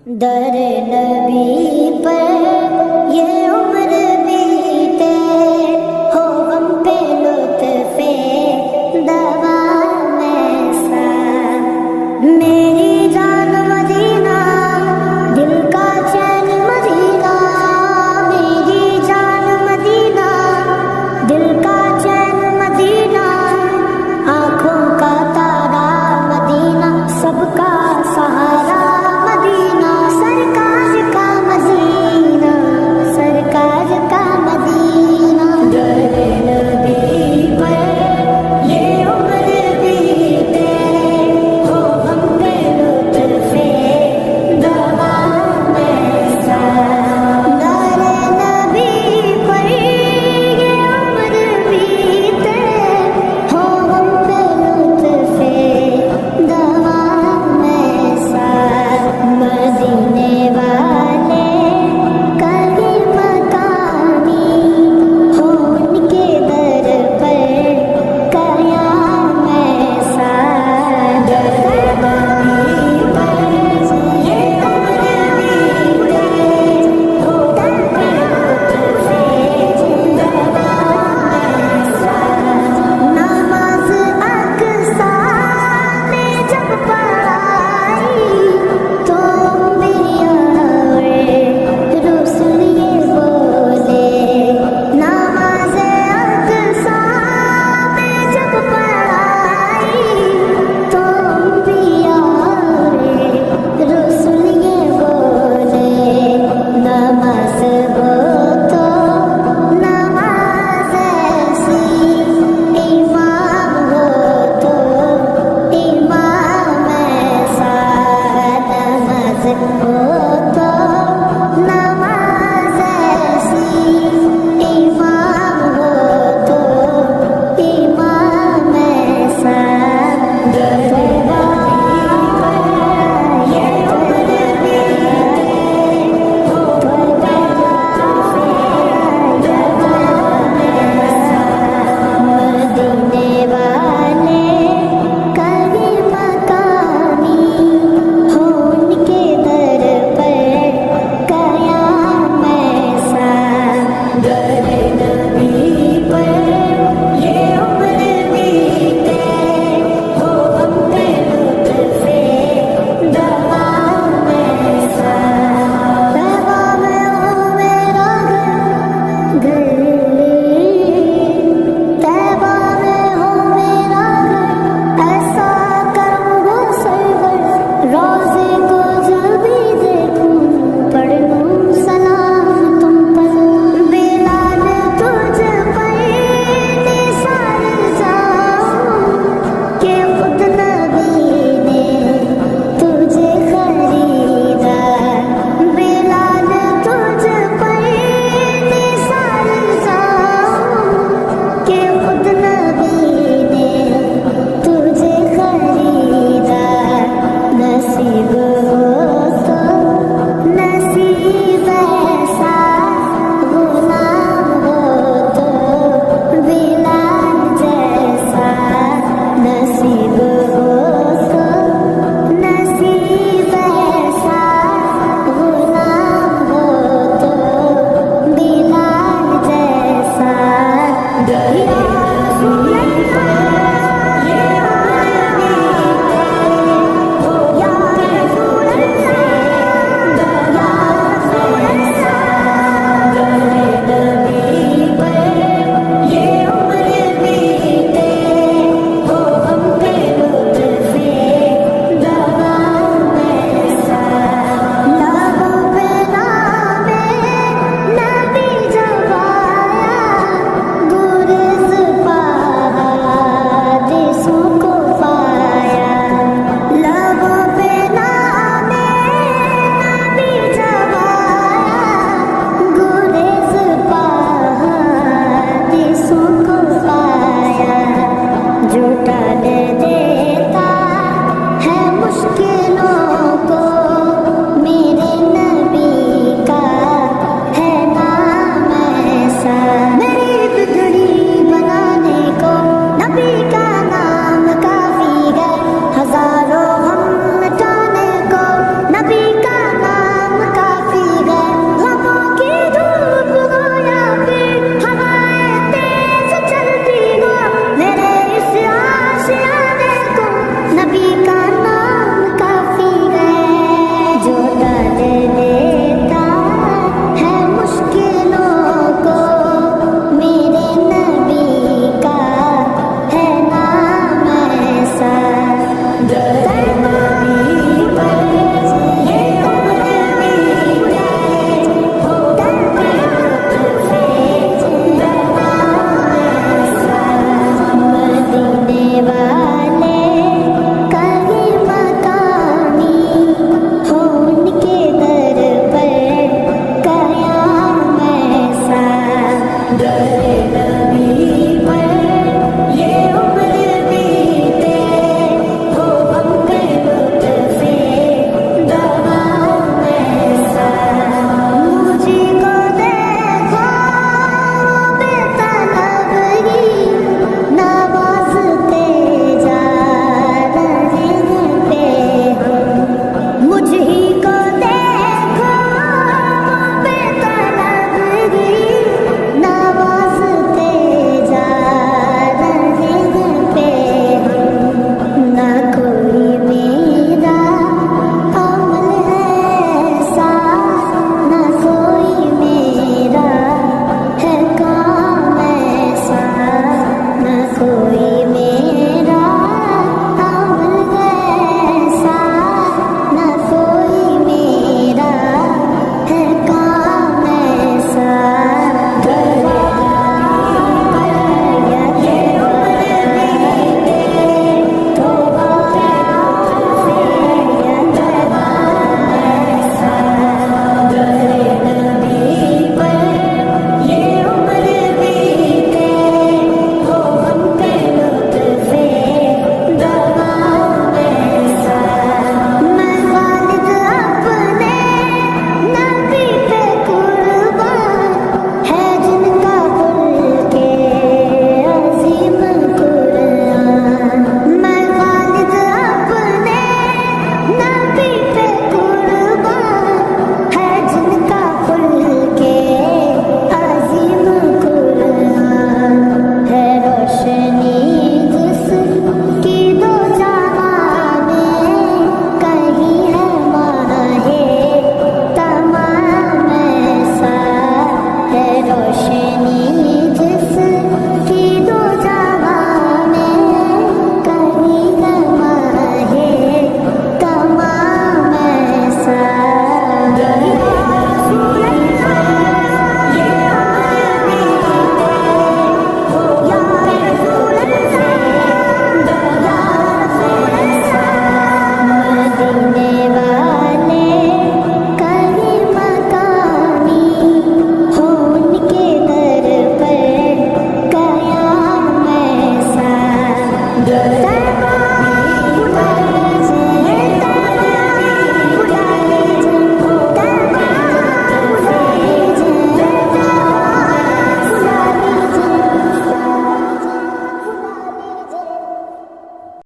दर नबी पर ये उम्र बीते, हो गम पे लुत्फ़े दवा में सा। मेरी जान मदीना, दिल का चैन मदीना, मेरी जान मदीना, दिल का चैन मदीना, आँखों का तारा मदीना, सबका सहारा मदीना, सरकार का मदीना, सरकार का मदीना। दर नबी पर ये उम्र बीते, हो हम पे लुत्फ़े दवा में सा। दर नबी पर ये उम्र बीते, हो हम पे लुत्फ़े दवा में सा। मदीने वाले कभी मकामी, हो उनके दर पर क़याम ऐसा। दर नबी पर ये उम्र बीते, हो हम पे लुत्फ़े दवा में सा। नमाज़ अक़सा में जब पढ़ाई, तो अंबिया और रुसूल ये बोले। नमाज़ अक़सा में जब पढ़ाई, तो अंबिया और रुसूल ये बोले। नमाज़ वो तो नमाज़ ऐसी, इमाम हो तो इमाम ऐसा। नमाज़ हो